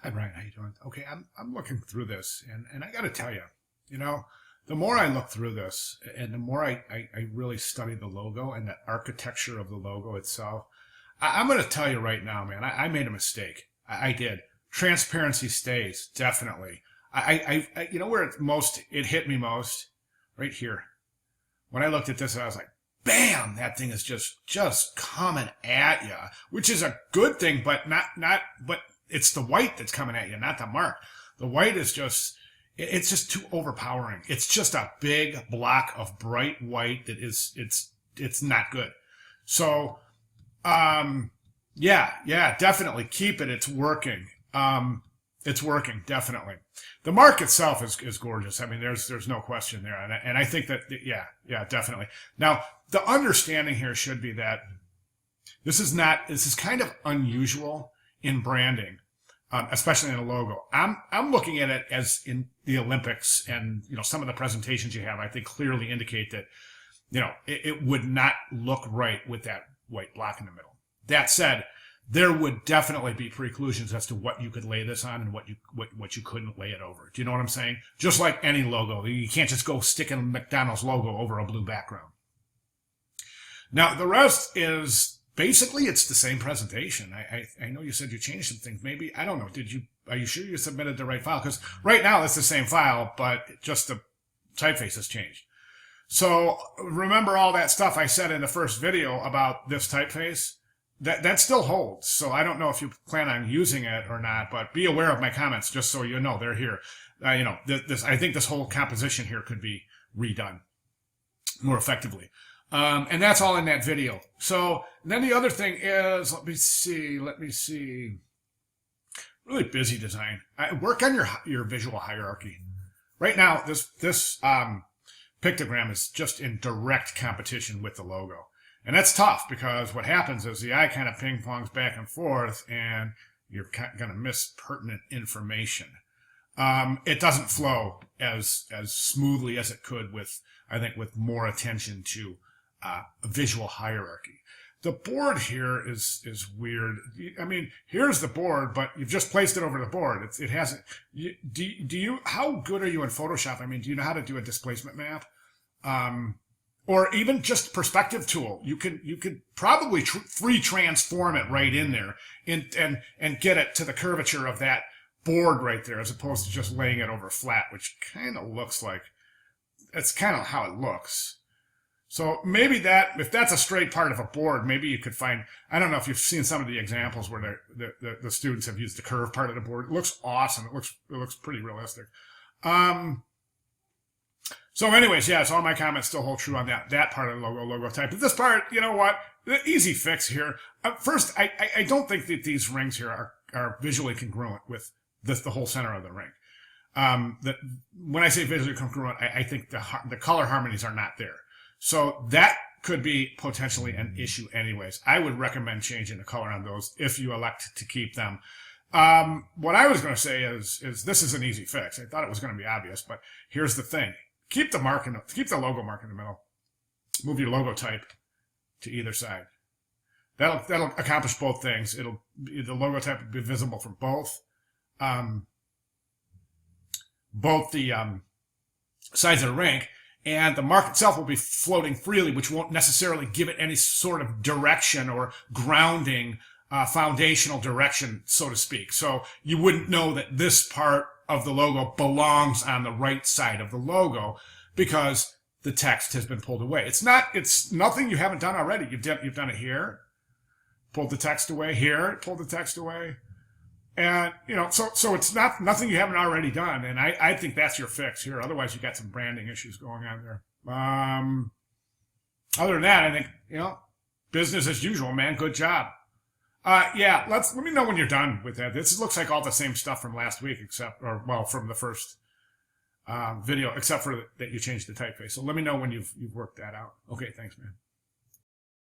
Hi Brian, how you doing? Okay, I'm looking through this, and I got to tell you, you know, the more I look through this, and the more I really study the logo and the architecture of the logo itself, I'm going to tell you right now, man, I made a mistake. I did. Transparency stays definitely. You know where it hit me most, right here. When I looked at this, I was like, bam, that thing is just coming at you, which is a good thing, but but it's the white that's coming at you, not the mark. The white is it's just too overpowering. It's just a big block of bright white that it's not good. So, yeah, definitely keep it. It's working. It's working, definitely. The mark itself is gorgeous. I mean, there's no question there. And I think that, yeah, definitely. Now, the understanding here should be that this is kind of unusual in branding, especially in a logo. I'm looking at it as in the Olympics, and, some of the presentations you have, I think clearly indicate that, it would not look right with that white block in the middle. That said, there would definitely be preclusions as to what you could lay this on and what you couldn't lay it over. Do you know what I'm saying? Just like any logo, you can't just go sticking a McDonald's logo over a blue background. Now, the rest is basically it's the same presentation. I know you said you changed some things. Maybe, I don't know. Are you sure you submitted the right file? Because right now it's the same file, but just the typeface has changed. So remember all that stuff I said in the first video about this typeface? That still holds. So I don't know if you plan on using it or not, but be aware of my comments just so you know they're here. I think this whole composition here could be redone more effectively. And that's all in that video. So then the other thing is, let me see. Really busy design. Work on your visual hierarchy. Right now, this pictogram is just in direct competition with the logo. And that's tough because what happens is the eye kind of ping-pongs back and forth and you're going to miss pertinent information. It doesn't flow as smoothly as it could with more attention to a visual hierarchy. The board here is weird. I mean, here's the board, but you've just placed it over the board. It hasn't. How good are you in Photoshop? I mean, do you know how to do a displacement map? Or even just perspective tool. You could probably free transform it right in there and get it to the curvature of that board right there, as opposed to just laying it over flat, which kind of looks like it's kind of how it looks. So maybe if that's a straight part of a board, maybe you could find, I don't know if you've seen some of the examples where the students have used the curved part of the board. It looks awesome. It looks pretty realistic. So anyways, yeah, so all my comments still hold true on that part of the logo type. But this part, you know what? The easy fix here. First, I don't think that these rings here are visually congruent with the whole center of the ring. When I say visually congruent, I think the color harmonies are not there. So that could be potentially an issue anyways. I would recommend changing the color on those if you elect to keep them. What I was going to say is this is an easy fix. I thought it was going to be obvious, but here's the thing. Keep the logo mark in the middle. Move your logo type to either side. That'll accomplish both things. The logo type will be visible from both the sides of the ring, and the mark itself will be floating freely, which won't necessarily give it any sort of direction or grounding, foundational direction, so to speak. So you wouldn't know that this part of the logo belongs on the right side of the logo because the text has been pulled away. It's nothing you haven't done already. You've done it here, pulled the text away, here, pulled the text away. And, so it's nothing you haven't already done. And I think that's your fix here. Otherwise, you got some branding issues going on there. Other than that, I think, business as usual, man. Good job. Yeah, let me know when you're done with that. This looks like all the same stuff from last week, from the first video, except for that you changed the typeface. So let me know when you've worked that out. Okay, thanks, man.